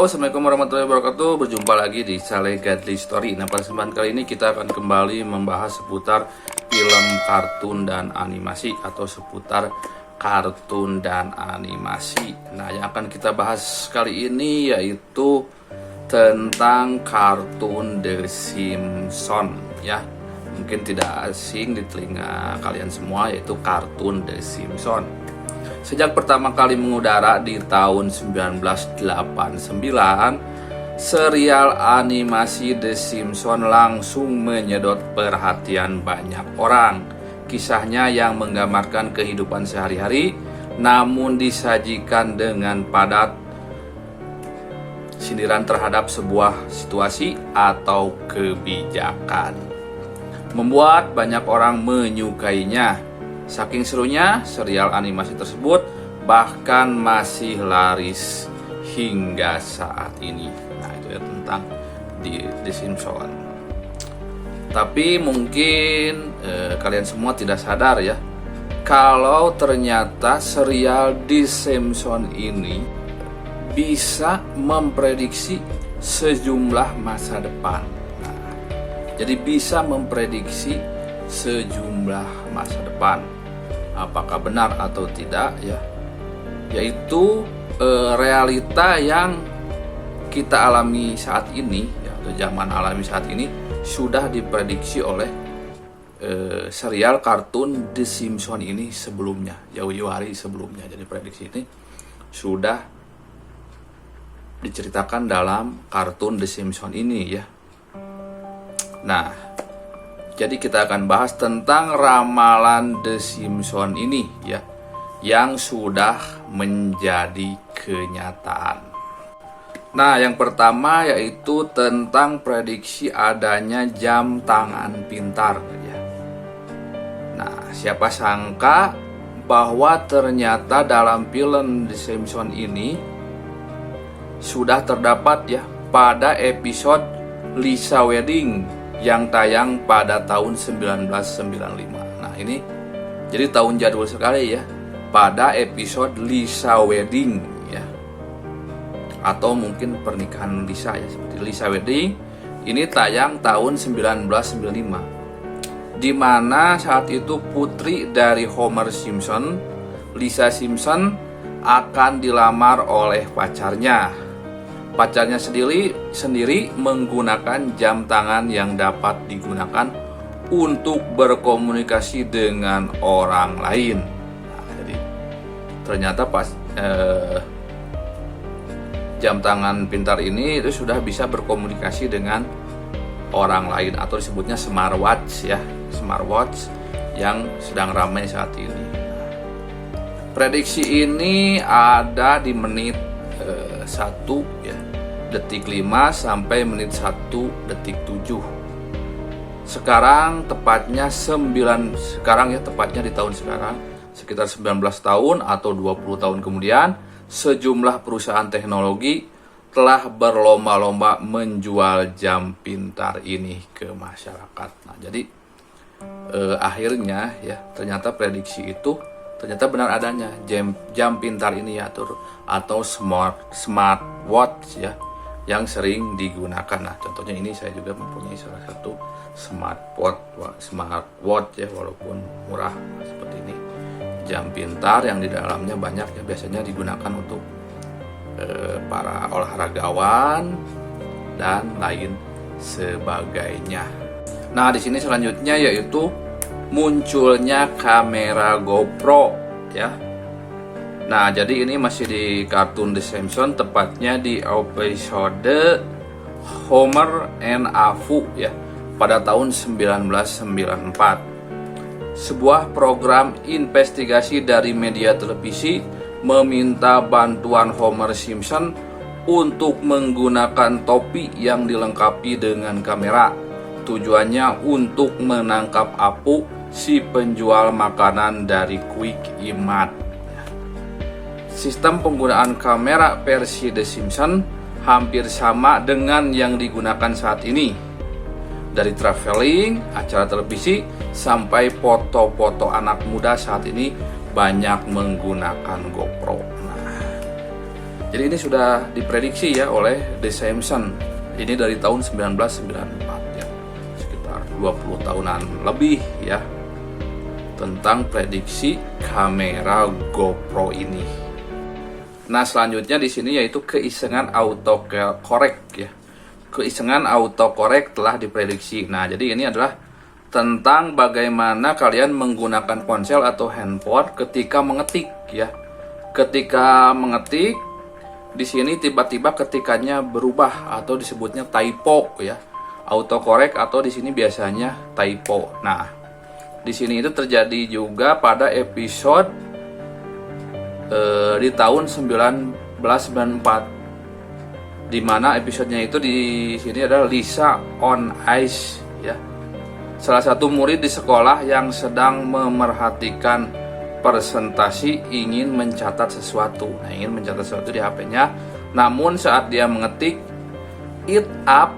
Halo, assalamualaikum warahmatullahi wabarakatuh. Berjumpa lagi di Saleh Gadli Story. Nah, pada kesempatan kali ini kita akan kembali membahas seputar film kartun dan animasi atau seputar kartun dan animasi. Nah, yang akan kita bahas kali ini yaitu tentang kartun The Simpsons ya. Mungkin tidak asing di telinga kalian semua, yaitu kartun The Simpsons. Sejak pertama kali mengudara di tahun 1989, serial animasi The Simpsons langsung menyedot perhatian banyak orang. Kisahnya yang menggambarkan kehidupan sehari-hari, namun disajikan dengan padat sindiran terhadap sebuah situasi atau kebijakan, membuat banyak orang menyukainya. Saking serunya, serial animasi tersebut bahkan masih laris hingga saat ini. Nah, itu ya tentang The Simpsons. Tapi mungkin kalian semua tidak sadar ya, kalau ternyata serial The Simpsons ini bisa memprediksi sejumlah masa depan. Nah, jadi bisa memprediksi sejumlah masa depan. Apakah benar atau tidak ya, yaitu realita yang kita alami saat ini ya, atau zaman alami saat ini sudah diprediksi oleh serial kartun The Simpsons ini sebelumnya, jauh-jauh hari sebelumnya. Jadi prediksi ini sudah diceritakan dalam kartun The Simpsons ini ya. Nah, jadi kita akan bahas tentang ramalan The Simpsons ini ya, yang sudah menjadi kenyataan. Nah, yang pertama yaitu tentang prediksi adanya jam tangan pintar ya. Nah, siapa sangka bahwa ternyata dalam film The Simpsons ini sudah terdapat ya pada episode Lisa Wedding yang tayang pada tahun 1995. Nah, ini jadi tahun jadul sekali ya, pada episode Lisa Wedding ya, atau mungkin pernikahan Lisa ya, seperti Lisa Wedding ini tayang tahun 1995, di mana saat itu putri dari Homer Simpson, Lisa Simpson, akan dilamar oleh pacarnya. Pacarnya sendiri menggunakan jam tangan yang dapat digunakan untuk berkomunikasi dengan orang lain. Nah, jadi ternyata jam tangan pintar ini itu sudah bisa berkomunikasi dengan orang lain, atau disebutnya smartwatch ya, smartwatch yang sedang ramai saat ini. Prediksi ini ada di menit 1 ya, detik 5 sampai menit 1 detik 7. Sekarang tepatnya tepatnya di tahun sekarang, sekitar 19 tahun atau 20 tahun kemudian, sejumlah perusahaan teknologi telah berlomba-lomba menjual jam pintar ini ke masyarakat. Nah, jadi akhirnya ya ternyata prediksi itu ternyata benar adanya jam pintar ini ya, atau smartwatch ya, yang sering digunakan. Nah, contohnya ini saya juga mempunyai salah satu smartwatch ya, walaupun murah seperti ini. Jam pintar yang di dalamnya banyak ya, biasanya digunakan untuk para olahragawan dan lain sebagainya. Nah, di sini selanjutnya yaitu munculnya kamera GoPro ya. Nah, jadi ini masih di kartun The Simpsons, tepatnya di episode Homer and Apu ya, pada tahun 1994. Sebuah program investigasi dari media televisi meminta bantuan Homer Simpson untuk menggunakan topi yang dilengkapi dengan kamera. Tujuannya untuk menangkap Apu, si penjual makanan dari Quick E-Mart. Sistem penggunaan kamera versi The Simpsons hampir sama dengan yang digunakan saat ini. Dari traveling, acara televisi, sampai foto-foto anak muda saat ini banyak menggunakan GoPro. Nah, Jadi ini sudah diprediksi ya oleh The Simpsons. Ini dari tahun 1994 ya. Sekitar 20 tahunan lebih ya, tentang prediksi kamera GoPro ini. Nah, selanjutnya di sini yaitu keisengan autocorrect ya. Keisengan autocorrect telah diprediksi. Nah, jadi ini adalah tentang bagaimana kalian menggunakan ponsel atau handphone ketika mengetik ya. Ketika mengetik, di sini tiba-tiba ketikannya berubah atau disebutnya typo ya. Autocorrect atau di sini biasanya typo. Nah, di sini itu terjadi juga pada episode di tahun 1994, di mana episodenya itu di sini adalah Lisa on Ice ya. Salah satu murid di sekolah yang sedang memerhatikan presentasi ingin mencatat sesuatu. Nah, ingin mencatat sesuatu di HP-nya. Namun saat dia mengetik it up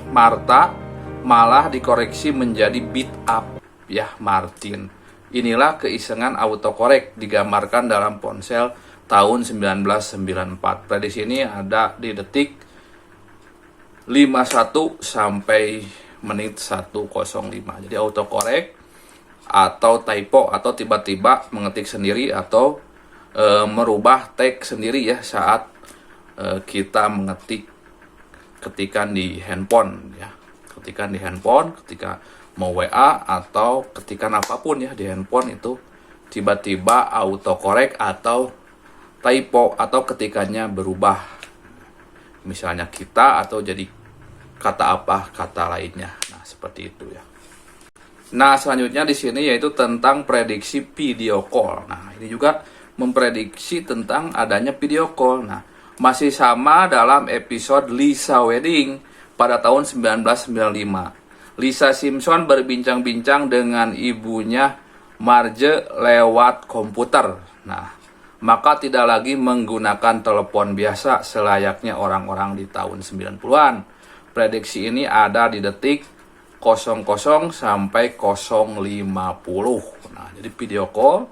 Marta malah dikoreksi menjadi beat up ya Martin. Inilah keisengan autocorrect digambarkan dalam ponsel tahun 1994. Prediksi ini ada di detik 51 sampai menit 1:05. Jadi autocorrect atau typo atau tiba-tiba mengetik sendiri atau merubah teks sendiri ya saat kita mengetik ketikan di handphone ya. Ketikan di handphone ketika mau WA atau ketikan apapun ya di handphone itu tiba-tiba autocorrect atau typo atau ketikannya berubah. Misalnya kita atau jadi kata apa kata lainnya. Nah, seperti itu ya. Nah, selanjutnya di sini yaitu tentang prediksi video call. Nah, ini juga memprediksi tentang adanya video call. Nah, masih sama dalam episode Lisa Wedding pada tahun 1995. Lisa Simpson berbincang-bincang dengan ibunya Marge lewat komputer. Nah, maka tidak lagi menggunakan telepon biasa selayaknya orang-orang di tahun 90-an. Prediksi ini ada di detik 00 sampai 050. Nah, jadi video call.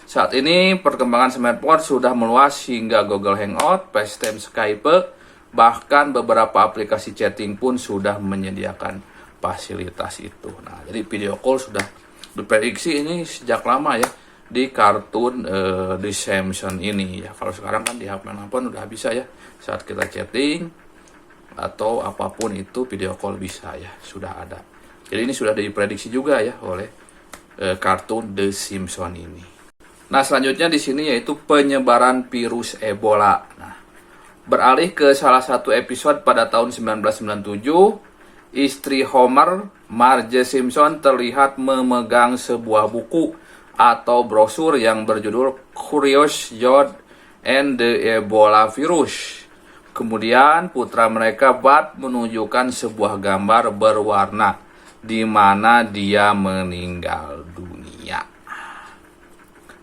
Saat ini perkembangan smartphone sudah meluas hingga Google Hangout, FaceTime, Skype, bahkan beberapa aplikasi chatting pun sudah menyediakan fasilitas itu. Nah, jadi video call sudah diprediksi ini sejak lama ya di kartun The Simpsons ini ya. Kalau sekarang kan di HP manapun udah bisa ya. Saat kita chatting atau apapun itu video call bisa ya, sudah ada. Jadi ini sudah diprediksi juga ya oleh kartun The Simpsons ini. Nah, selanjutnya di sini yaitu penyebaran virus Ebola. Nah, beralih ke salah satu episode pada tahun 1997, istri Homer, Marge Simpson terlihat memegang sebuah buku atau brosur yang berjudul Curious George and the Ebola Virus. Kemudian putra mereka Bud menunjukkan sebuah gambar berwarna di mana dia meninggal dunia.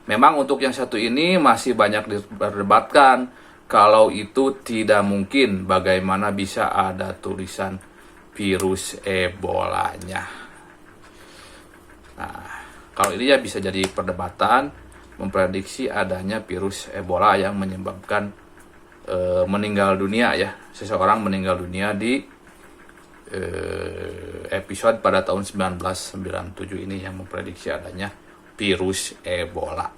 Memang untuk yang satu ini masih banyak diperdebatkan. Kalau itu tidak mungkin, bagaimana bisa ada tulisan virus Ebola-nya. Nah, kalau ini ya bisa jadi perdebatan memprediksi adanya virus Ebola yang menyebabkan meninggal dunia ya, seseorang meninggal dunia di episode pada tahun 1997 ini yang memprediksi adanya virus Ebola.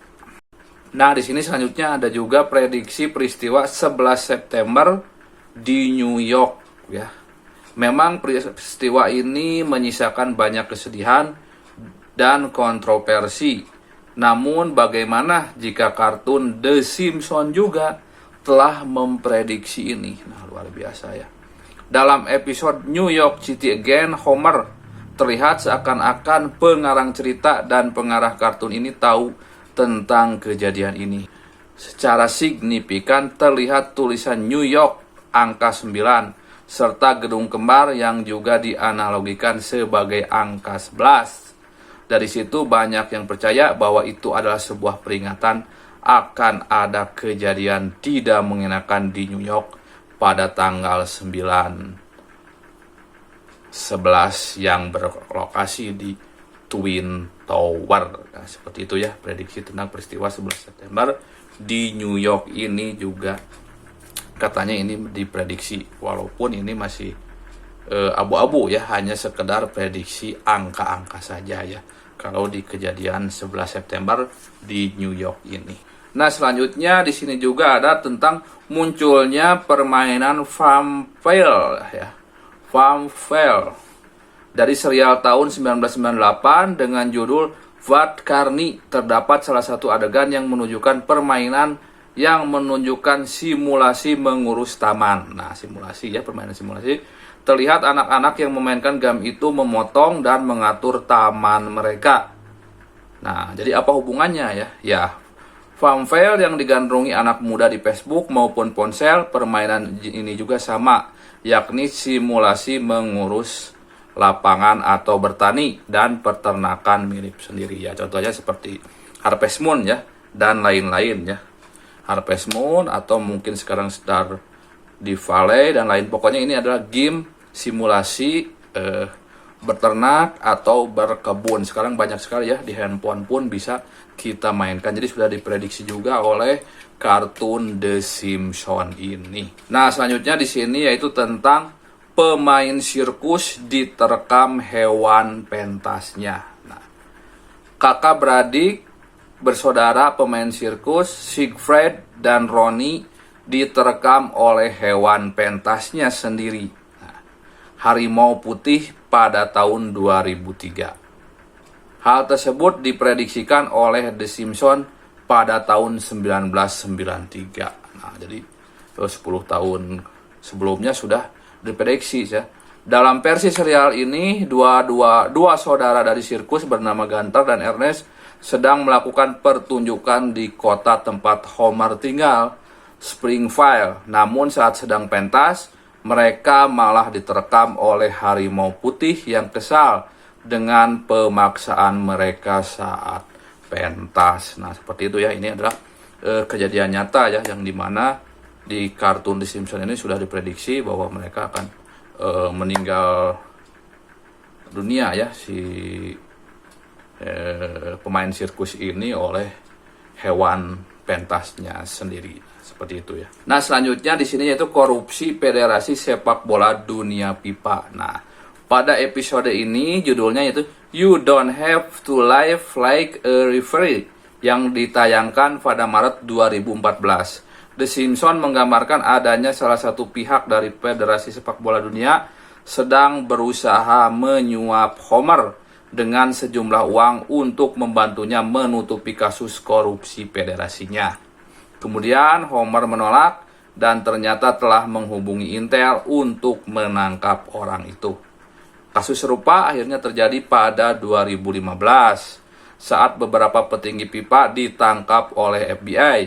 Nah, di sini selanjutnya ada juga prediksi peristiwa 11 September di New York ya. Memang peristiwa ini menyisakan banyak kesedihan dan kontroversi. Namun bagaimana jika kartun The Simpsons juga telah memprediksi ini? Nah, luar biasa ya. Dalam episode New York City Again, Homer terlihat seakan-akan pengarang cerita dan pengarah kartun ini tahu tentang kejadian ini. Secara signifikan terlihat tulisan New York angka 9 serta gedung kembar yang juga dianalogikan sebagai angka 11. Dari situ banyak yang percaya bahwa itu adalah sebuah peringatan akan ada kejadian tidak mengenakan di New York pada tanggal 9/11 yang berlokasi di Twin Tower. Nah, seperti itu ya prediksi tentang peristiwa 11 September di New York ini juga katanya ini diprediksi, walaupun ini masih abu-abu ya, hanya sekedar prediksi angka-angka saja ya kalau di kejadian 11 September di New York ini. Nah, selanjutnya di sini juga ada tentang munculnya permainan Farmville ya. Farmville dari serial tahun 1998 dengan judul What Carney. Terdapat salah satu adegan yang menunjukkan permainan yang menunjukkan simulasi mengurus taman. Nah, simulasi ya, permainan simulasi. Terlihat anak-anak yang memainkan game itu memotong dan mengatur taman mereka. Nah, jadi apa hubungannya ya? Ya, Farmville yang digandrungi anak muda di Facebook maupun ponsel, permainan ini juga sama, yakni simulasi mengurus lapangan atau bertani dan peternakan mirip sendiri ya. Contohnya seperti Harvest Moon ya, dan lain-lain ya. Harvest Moon atau mungkin sekarang sedang di Valley dan lain. Pokoknya ini adalah game simulasi berternak atau berkebun. Sekarang banyak sekali ya, di handphone pun bisa kita mainkan. Jadi sudah diprediksi juga oleh kartun The Simpsons ini. Nah, selanjutnya di sini yaitu tentang pemain sirkus diterkam hewan pentasnya. Nah, kakak beradik bersaudara pemain sirkus Siegfried dan Ronnie diterkam oleh hewan pentasnya sendiri. Nah, harimau putih pada tahun 2003. Hal tersebut diprediksikan oleh The Simpsons pada tahun 1993. Nah, jadi 10 tahun sebelumnya sudah diprediksi ya. Dalam versi serial ini, dua saudara dari sirkus bernama Gunther dan Ernest sedang melakukan pertunjukan di kota tempat Homer tinggal, Springfield. Namun saat sedang pentas, mereka malah diterkam oleh harimau putih yang kesal dengan pemaksaan mereka saat pentas. Nah, seperti itu ya. Ini adalah kejadian nyata ya, yang dimana di kartun The Simpsons ini sudah diprediksi bahwa mereka akan meninggal dunia ya, si pemain sirkus ini oleh hewan pentasnya sendiri. Seperti itu ya. Nah, selanjutnya di sini yaitu korupsi Federasi Sepak Bola Dunia FIFA. Nah, pada episode ini judulnya yaitu You Don't Have to Live Like a Referee yang ditayangkan pada Maret 2014. The Simpsons menggambarkan adanya salah satu pihak dari Federasi Sepak Bola Dunia sedang berusaha menyuap Homer dengan sejumlah uang untuk membantunya menutupi kasus korupsi federasinya. Kemudian Homer menolak dan ternyata telah menghubungi Intel untuk menangkap orang itu. Kasus serupa akhirnya terjadi pada 2015 saat beberapa petinggi FIFA ditangkap oleh FBI.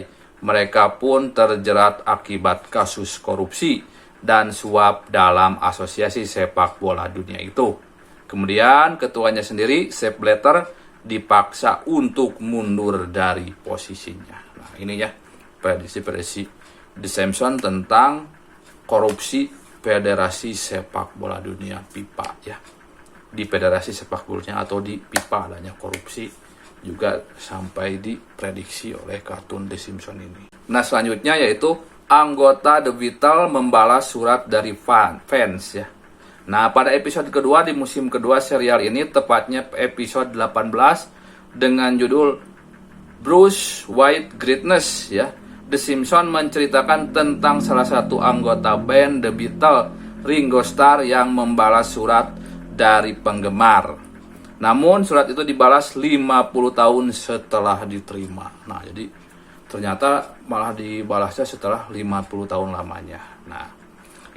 Mereka pun terjerat akibat kasus korupsi dan suap dalam asosiasi sepak bola dunia itu. Kemudian ketuanya sendiri, Sepp Blatter, dipaksa untuk mundur dari posisinya. Nah, ini ya prediksi The Simpsons tentang korupsi Federasi Sepak Bola Dunia FIFA ya. Di Federasi Sepak Bolanya atau di FIFA adanya korupsi juga sampai diprediksi oleh kartun The Simpsons ini. Nah, selanjutnya yaitu anggota The Beatles membalas surat dari fans ya. Nah, pada episode kedua di musim kedua serial ini, tepatnya episode 18 dengan judul Bruce White Greatness ya, The Simpsons menceritakan tentang salah satu anggota band The Beatles, Ringo Starr, yang membalas surat dari penggemar. Namun surat itu dibalas 50 tahun setelah diterima. Nah, jadi ternyata malah dibalasnya setelah 50 tahun lamanya. Nah,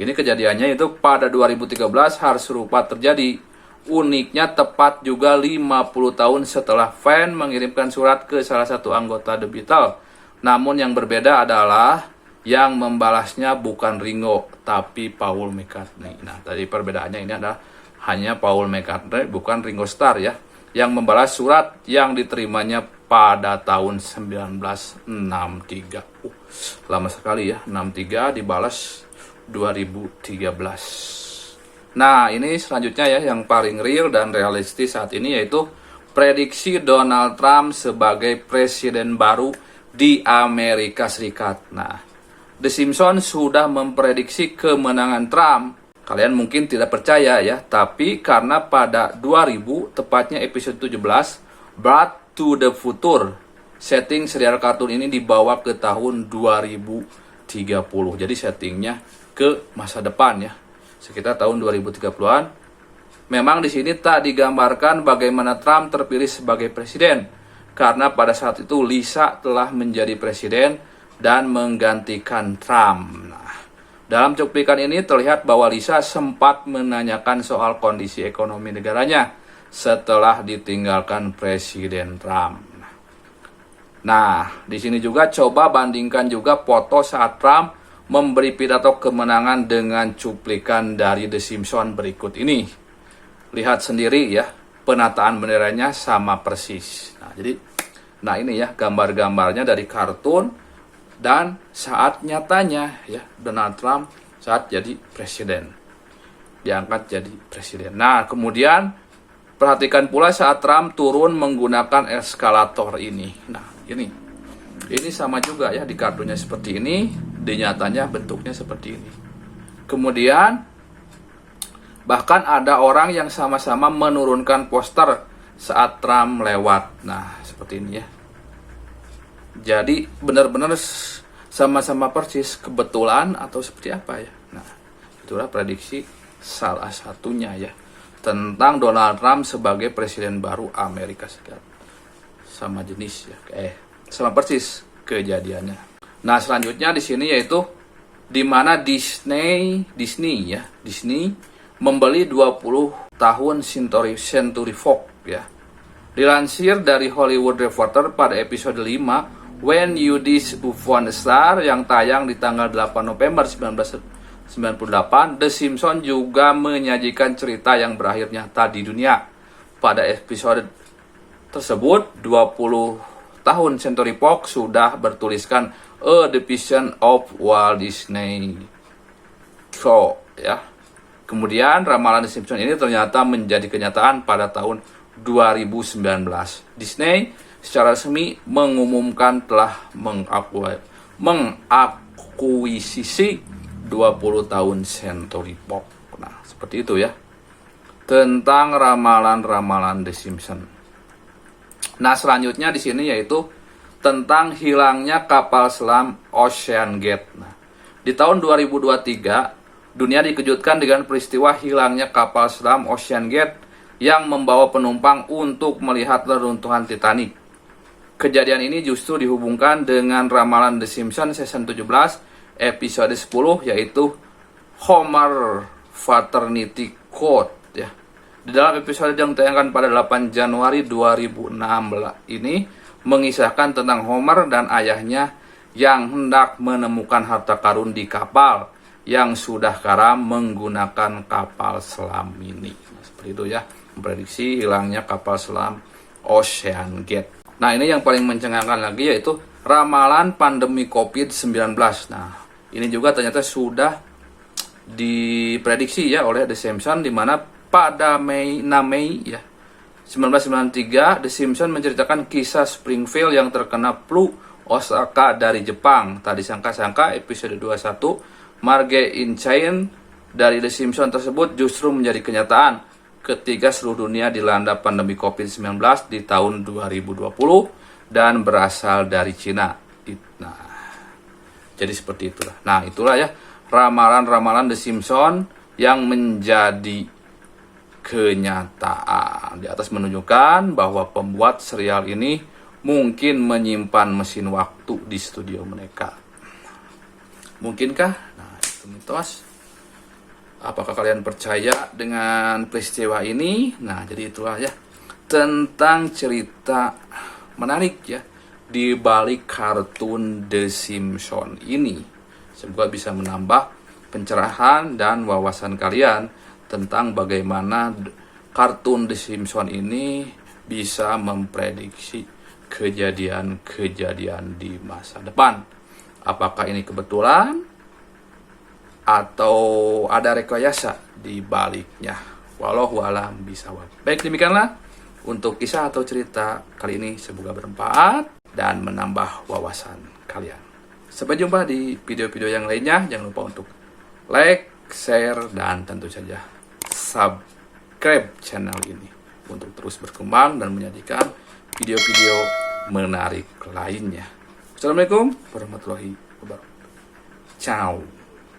ini kejadiannya itu pada 2013 hal serupa terjadi. Uniknya tepat juga 50 tahun setelah fan mengirimkan surat ke salah satu anggota The Beatles. Namun yang berbeda adalah yang membalasnya bukan Ringo, tapi Paul McCartney. Nah, tadi perbedaannya ini adalah hanya Paul McCartney, bukan Ringo Starr ya, yang membalas surat yang diterimanya pada tahun 1963. Lama sekali ya, 63 dibalas 2013. Nah, ini selanjutnya ya, yang paling real dan realistis saat ini yaitu prediksi Donald Trump sebagai presiden baru di Amerika Serikat. Nah, The Simpsons sudah memprediksi kemenangan Trump. Kalian mungkin tidak percaya ya, tapi karena pada 2000, tepatnya episode 17, Back to the Future, setting serial kartun ini dibawa ke tahun 2030. Jadi settingnya ke masa depan ya, sekitar tahun 2030-an. Memang di sini tak digambarkan bagaimana Trump terpilih sebagai presiden, karena pada saat itu Lisa telah menjadi presiden dan menggantikan Trump. Nah, dalam cuplikan ini terlihat bahwa Lisa sempat menanyakan soal kondisi ekonomi negaranya setelah ditinggalkan Presiden Trump. Nah, di sini juga coba bandingkan juga foto saat Trump memberi pidato kemenangan dengan cuplikan dari The Simpsons berikut ini. Lihat sendiri ya, penataan benderanya sama persis. Nah ini ya gambar-gambarnya dari kartun dan saat nyatanya ya, Donald Trump saat jadi presiden, diangkat jadi presiden. Nah, kemudian perhatikan pula saat Trump turun menggunakan eskalator ini. Nah, ini sama juga ya, di kartunya seperti ini, di nyatanya bentuknya seperti ini. Kemudian bahkan ada orang yang sama-sama menurunkan poster saat Trump lewat. Nah, seperti ini ya. Jadi benar-benar sama-sama persis, kebetulan atau seperti apa ya. Nah, itulah prediksi salah satunya ya, tentang Donald Trump sebagai presiden baru Amerika Serikat. Sama jenis ya, sama persis kejadiannya. Nah, selanjutnya di sini yaitu di mana Disney membeli 20 tahun Century Fox ya. Dilansir dari Hollywood Reporter pada episode 5 When You This One Star yang tayang di tanggal 8 November 1998, The Simpsons juga menyajikan cerita yang berakhir nyata di dunia. Pada episode tersebut, 20 tahun Century Fox sudah bertuliskan A Division of Walt Disney Show ya. Kemudian ramalan The Simpsons ini ternyata menjadi kenyataan pada tahun 2019. Disney secara resmi mengumumkan telah mengakuisisi 20 tahun Century Fox. Nah, seperti itu ya, tentang ramalan-ramalan The Simpsons. Nah, selanjutnya di sini yaitu tentang hilangnya kapal selam Ocean Gate. Nah, di tahun 2023, dunia dikejutkan dengan peristiwa hilangnya kapal selam Ocean Gate yang membawa penumpang untuk melihat reruntuhan Titanic. Kejadian ini justru dihubungkan dengan ramalan The Simpsons season 17 episode 10 yaitu Homer Fraternity Code ya. Di dalam episode yang ditayangkan pada 8 Januari 2016 ini mengisahkan tentang Homer dan ayahnya yang hendak menemukan harta karun di kapal yang sudah karam menggunakan kapal selam ini. Nah, seperti itu ya, memprediksi hilangnya kapal selam Ocean Gate. Nah, ini yang paling mencengangkan lagi yaitu ramalan pandemi COVID-19. Nah, ini juga ternyata sudah diprediksi ya oleh The Simpsons, di mana pada 6 Mei ya 1993 The Simpsons menceritakan kisah Springfield yang terkena flu Osaka dari Jepang. Tadi sangka-sangka episode 21 Marge in Chain dari The Simpsons tersebut justru menjadi kenyataan ketika seluruh dunia dilanda pandemi COVID-19 di tahun 2020 dan berasal dari Cina. Nah, jadi seperti itulah. Nah, itulah ya ramalan-ramalan The Simpsons yang menjadi kenyataan. Di atas menunjukkan bahwa pembuat serial ini mungkin menyimpan mesin waktu di studio mereka. Mungkinkah? Nah, itu mitos. Apakah kalian percaya dengan peristiwa ini? Nah, jadi itulah ya tentang cerita menarik ya di balik kartun The Simpsons ini. Semoga bisa menambah pencerahan dan wawasan kalian tentang bagaimana kartun The Simpsons ini bisa memprediksi kejadian-kejadian di masa depan. Apakah ini kebetulan atau ada rekayasa di baliknya? Wallahu a'lam bishawab. Baik, demikianlah untuk kisah atau cerita kali ini, semoga bermanfaat. dan menambah wawasan kalian. Sampai jumpa di video-video yang lainnya. Jangan lupa untuk like, share, dan tentu saja subscribe channel ini untuk terus berkembang dan menyajikan video-video menarik lainnya. Assalamualaikum warahmatullahi wabarakatuh. Ciao.